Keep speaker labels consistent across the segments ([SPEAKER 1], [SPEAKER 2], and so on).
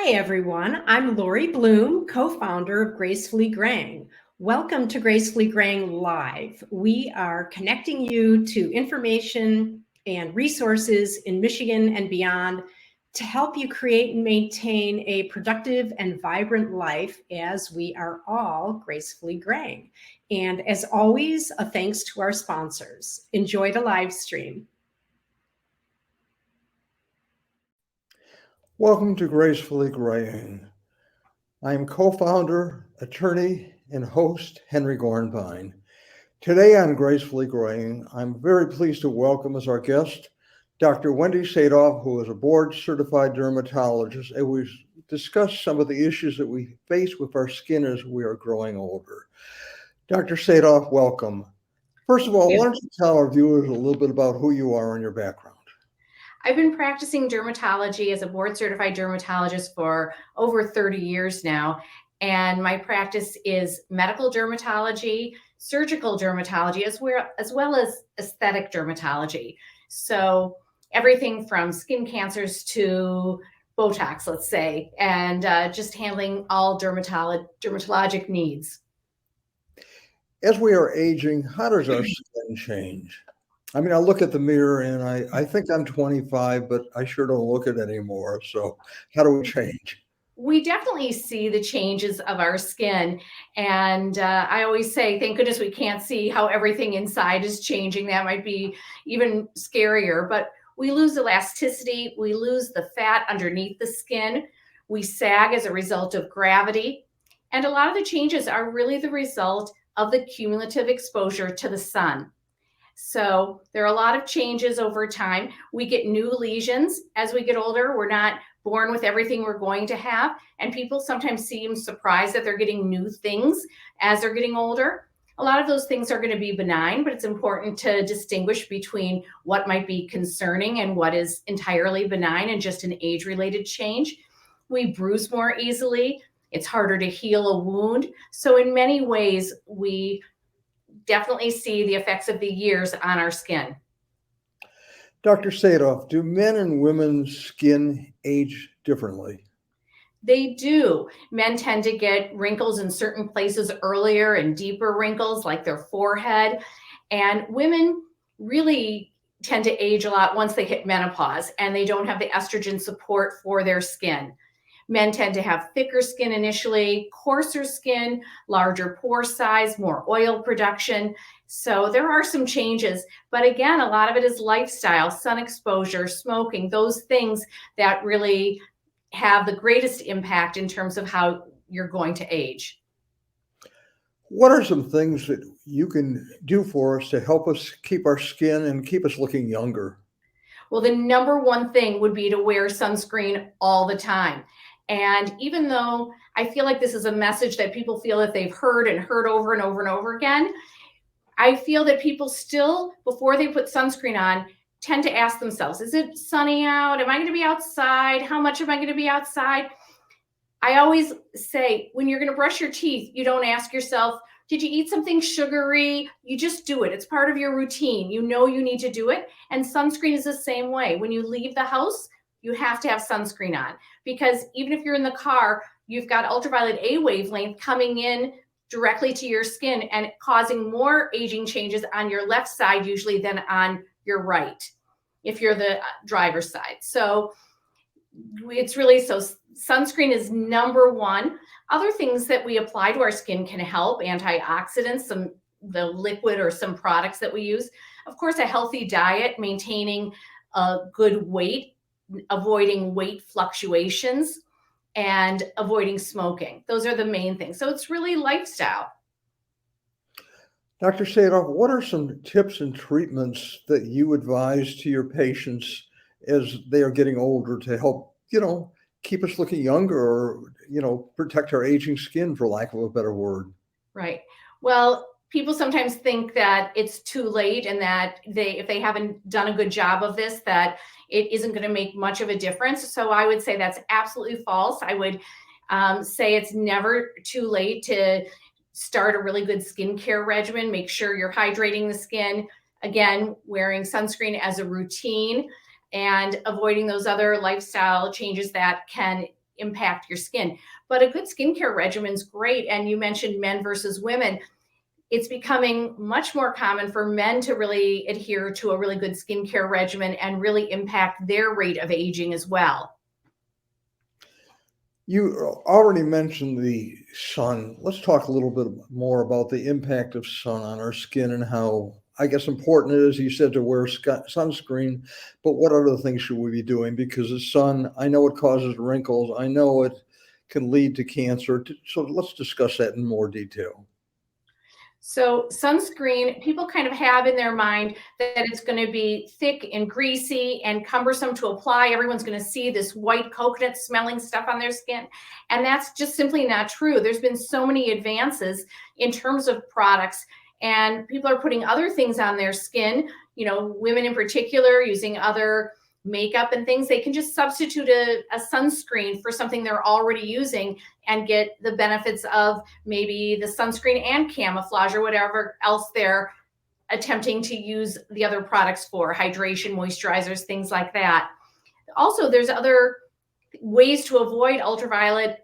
[SPEAKER 1] Hi, everyone. I'm Lori Bloom, co-founder of Gracefully Graying. Welcome to Gracefully Graying Live. We are connecting you to information and resources in Michigan and beyond to help you create and maintain a productive and vibrant life as we are all gracefully graying. And as always, a thanks to our sponsors. Enjoy the live stream.
[SPEAKER 2] Welcome to Gracefully Graying. I am co-founder, attorney, and host Henry Gornbein. Today on Gracefully Graying, I'm very pleased to welcome as our guest Dr. Wendy Sadoff, who is a board-certified dermatologist, and we discuss some of the issues that we face with our skin as we are growing older. Dr. Sadoff, welcome. First of all, why don't you tell our viewers a little bit about who you are and your background?
[SPEAKER 3] I've been practicing dermatology as a board-certified dermatologist for over 30 years now, and my practice is medical dermatology, surgical dermatology, as well as aesthetic dermatology. So everything from skin cancers to botox, let's say, and just handling all dermatologic needs.
[SPEAKER 2] As we are aging, how does our skin change? I mean, I look at the mirror and I think I'm 25, but I sure don't look it anymore. So how do we change?
[SPEAKER 3] We definitely see the changes of our skin. And I always say, thank goodness we can't see how everything inside is changing. That might be even scarier. But we lose elasticity. We lose the fat underneath the skin. We sag as a result of gravity. And a lot of the changes are really the result of the cumulative exposure to the sun. So there are a lot of changes over time. We get new lesions as we get older. We're not born with everything we're going to have. And people sometimes seem surprised that they're getting new things as they're getting older. A lot of those things are going to be benign, but it's important to distinguish between what might be concerning and what is entirely benign and just an age-related change. We bruise more easily. It's harder to heal a wound. So in many ways, we definitely see the effects of the years on our skin.
[SPEAKER 2] Dr. Sadoff, do men and women's skin age differently?
[SPEAKER 3] They do. Men tend to get wrinkles in certain places earlier and deeper wrinkles like their forehead. And women really tend to age a lot once they hit menopause and they don't have the estrogen support for their skin. Men tend to have thicker skin initially, coarser skin, larger pore size, more oil production. So there are some changes, but again, a lot of it is lifestyle, sun exposure, smoking, those things that really have the greatest impact in terms of how you're going to age.
[SPEAKER 2] What are some things that you can do for us to help us keep our skin and keep us looking younger?
[SPEAKER 3] Well, the number one thing would be to wear sunscreen all the time. And even though I feel like this is a message that people feel that they've heard and heard over and over and over again, I feel that people still, before they put sunscreen on, tend to ask themselves, is it sunny out? Am I going to be outside? How much am I going to be outside? I always say, when you're going to brush your teeth, you don't ask yourself, did you eat something sugary? You just do it. It's part of your routine. You know you need to do it. And sunscreen is the same way. When you leave the house, you have to have sunscreen on, because even if you're in the car, you've got ultraviolet A wavelength coming in directly to your skin and causing more aging changes on your left side usually than on your right, if you're the driver's side. So it's really, so sunscreen is number one. Other things that we apply to our skin can help, antioxidants, the liquid or some products that we use. Of course, a healthy diet, maintaining a good weight, avoiding weight fluctuations, and avoiding smoking. Those are the main things. So it's really lifestyle.
[SPEAKER 2] Dr. Sadoff, what are some tips and treatments that you advise to your patients as they are getting older to help, keep us looking younger or, protect our aging skin, for lack of a better word?
[SPEAKER 3] Right. Well, people sometimes think that it's too late and that if they haven't done a good job of this, that it isn't going to make much of a difference. So I would say that's absolutely false. I would say it's never too late to start a really good skincare regimen. Make sure you're hydrating the skin. Again, wearing sunscreen as a routine and avoiding those other lifestyle changes that can impact your skin. But a good skincare regimen is great. And you mentioned men versus women. It's becoming much more common for men to really adhere to a really good skincare regimen and really impact their rate of aging as well.
[SPEAKER 2] You already mentioned the sun. Let's talk a little bit more about the impact of sun on our skin and how, I guess, important it is, you said, to wear sunscreen, but what other things should we be doing? Because the sun, I know it causes wrinkles. I know it can lead to cancer. So let's discuss that in more detail.
[SPEAKER 3] So sunscreen, people kind of have in their mind that it's going to be thick and greasy and cumbersome to apply. Everyone's going to see this white coconut smelling stuff on their skin. And that's just simply not true. There's been so many advances in terms of products, and people are putting other things on their skin, you know, women in particular using other makeup and things. They can just substitute a sunscreen for something they're already using and get the benefits of maybe the sunscreen and camouflage or whatever else they're attempting to use the other products for, hydration, moisturizers, things like that. Also, there's other ways to avoid ultraviolet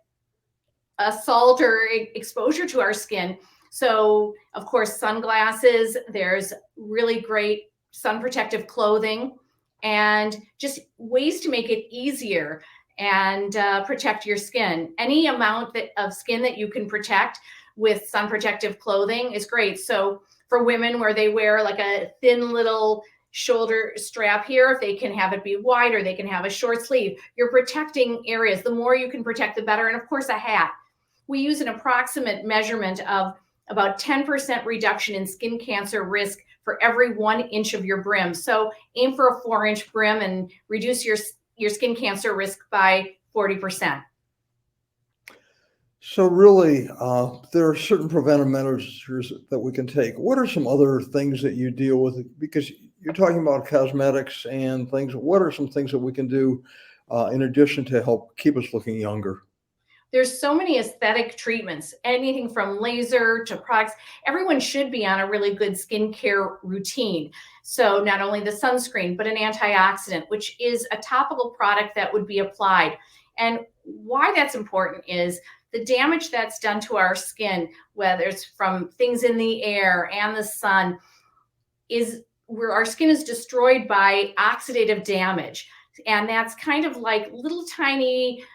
[SPEAKER 3] assault or exposure to our skin. So, of course, sunglasses, there's really great sun protective clothing, and just ways to make it easier and protect your skin. Any amount of skin that you can protect with sun protective clothing is great. So for women, where they wear like a thin little shoulder strap here, if they can have it be wide, or they can have a short sleeve, you're protecting areas. The more you can protect, the better. And of course, a hat. We use an approximate measurement of about 10% reduction in skin cancer risk for every 1 inch of your brim. So aim for a 4-inch brim and reduce your skin cancer risk by 40%.
[SPEAKER 2] So really, there are certain preventive measures that we can take. What are some other things that you deal with? Because you're talking about cosmetics and things. What are some things that we can do in addition to help keep us looking younger?
[SPEAKER 3] There's so many aesthetic treatments, anything from laser to products. Everyone should be on a really good skincare routine. So not only the sunscreen, but an antioxidant, which is a topical product that would be applied. And why that's important is the damage that's done to our skin, whether it's from things in the air and the sun, is where our skin is destroyed by oxidative damage. And that's kind of like little tiny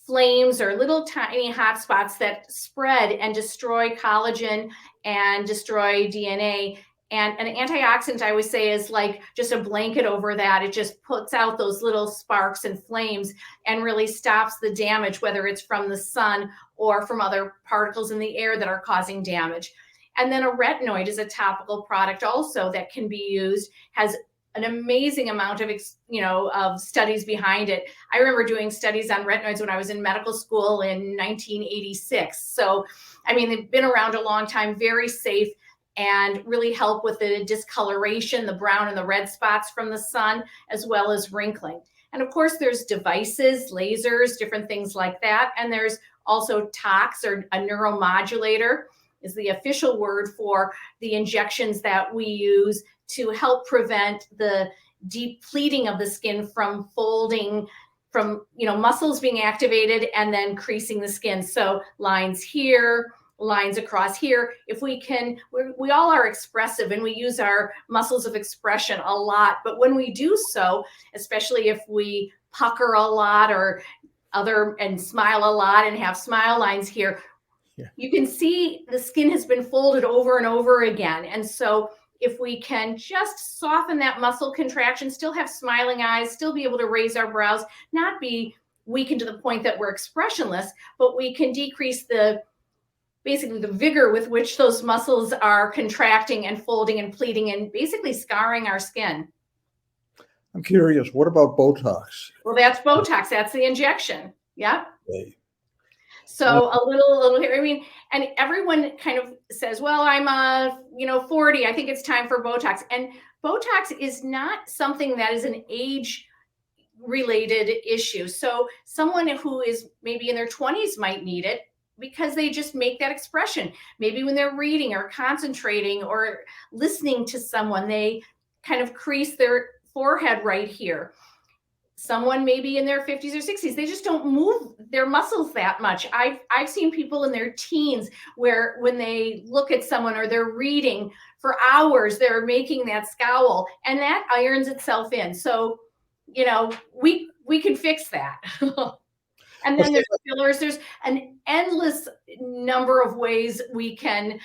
[SPEAKER 3] flames or little tiny hot spots that spread and destroy collagen and destroy DNA. And an antioxidant, I always say, is like just a blanket over that. It just puts out those little sparks and flames and really stops the damage, whether it's from the sun or from other particles in the air that are causing damage. And then a retinoid is a topical product also that can be used, has an amazing amount of, of studies behind it. I remember doing studies on retinoids when I was in medical school in 1986. So, I mean, they've been around a long time, very safe, and really help with the discoloration, the brown and the red spots from the sun, as well as wrinkling. And of course, there's devices, lasers, different things like that. And there's also tox, or a neuromodulator is the official word for the injections that we use to help prevent the depleting of the skin from folding, from muscles being activated and then creasing the skin. So lines here, lines across here. If we can, we all are expressive and we use our muscles of expression a lot. But when we do so, especially if we pucker a lot and smile a lot and have smile lines here, you can see the skin has been folded over and over again. And so if we can just soften that muscle contraction, still have smiling eyes, still be able to raise our brows, not be weakened to the point that we're expressionless, but we can decrease basically the vigor with which those muscles are contracting and folding and pleating and basically scarring our skin.
[SPEAKER 2] I'm curious, what about Botox?
[SPEAKER 3] Well, that's Botox. That's the injection. Yep.
[SPEAKER 2] Okay.
[SPEAKER 3] So a little here. I mean, and everyone kind of says, well, I'm 40. I think it's time for Botox. And Botox is not something that is an age related issue. So someone who is maybe in their 20s might need it because they just make that expression. Maybe when they're reading or concentrating or listening to someone, they kind of crease their forehead right here. Someone maybe in their 50s or 60s, they just don't move their muscles that much. I've seen people in their teens where when they look at someone or they're reading for hours, they're making that scowl, and that irons itself in. So, you know, we can fix that. And then there's fillers. There's an endless number of ways we can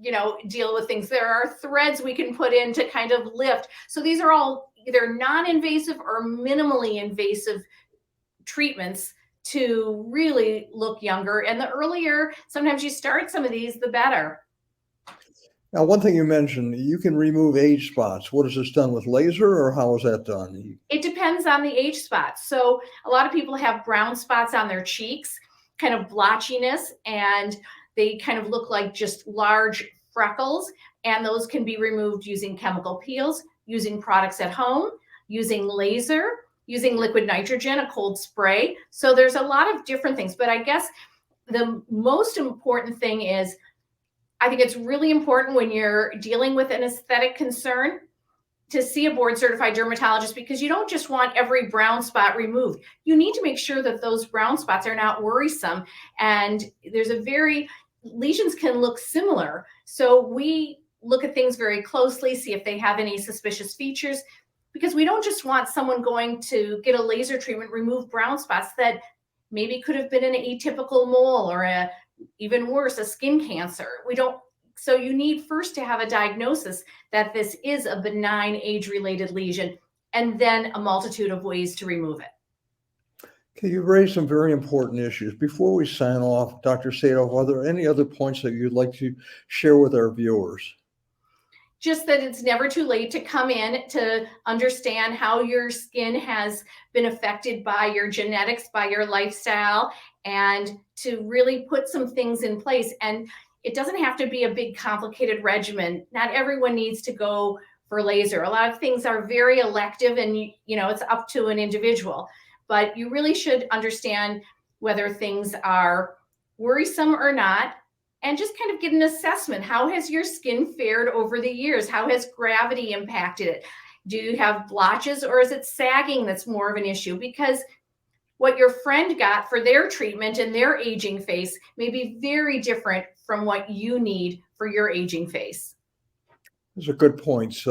[SPEAKER 3] you know, deal with things. There are threads we can put in to kind of lift. So these are all either non-invasive or minimally invasive treatments to really look younger. And the earlier sometimes you start some of these, the better.
[SPEAKER 2] Now, one thing you mentioned, you can remove age spots. What is this done with laser, or how is that done?
[SPEAKER 3] It depends on the age spots. So a lot of people have brown spots on their cheeks, kind of blotchiness, and they kind of look like just large freckles. And those can be removed using chemical peels, using products at home, using laser, using liquid nitrogen, a cold spray. So there's a lot of different things. But I guess the most important thing is, I think it's really important when you're dealing with an aesthetic concern to see a board certified dermatologist, because you don't just want every brown spot removed. You need to make sure that those brown spots are not worrisome. And there's lesions can look similar. So we look at things very closely, see if they have any suspicious features, because we don't just want someone going to get a laser treatment, remove brown spots that maybe could have been an atypical mole or even worse, a skin cancer. So you need first to have a diagnosis that this is a benign age-related lesion, and then a multitude of ways to remove it.
[SPEAKER 2] Okay, you've raised some very important issues. Before we sign off, Dr. Sadoff, are there any other points that you'd like to share with our viewers?
[SPEAKER 3] Just that it's never too late to come in to understand how your skin has been affected by your genetics, by your lifestyle, and to really put some things in place. And it doesn't have to be a big, complicated regimen. Not everyone needs to go for laser. A lot of things are very elective, and you know, it's up to an individual. But you really should understand whether things are worrisome or not, and just kind of get an assessment. How has your skin fared over the years? How has gravity impacted it? Do you have blotches, or is it sagging that's more of an issue? Because what your friend got for their treatment and their aging face may be very different from what you need for your aging face.
[SPEAKER 2] Those are good points.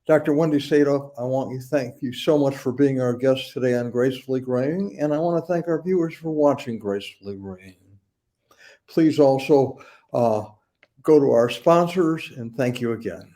[SPEAKER 2] Dr. Wendy Sadoff, I want to thank you so much for being our guest today on Gracefully Graying, and I want to thank our viewers for watching Gracefully Graying. Please also go to our sponsors, and thank you again.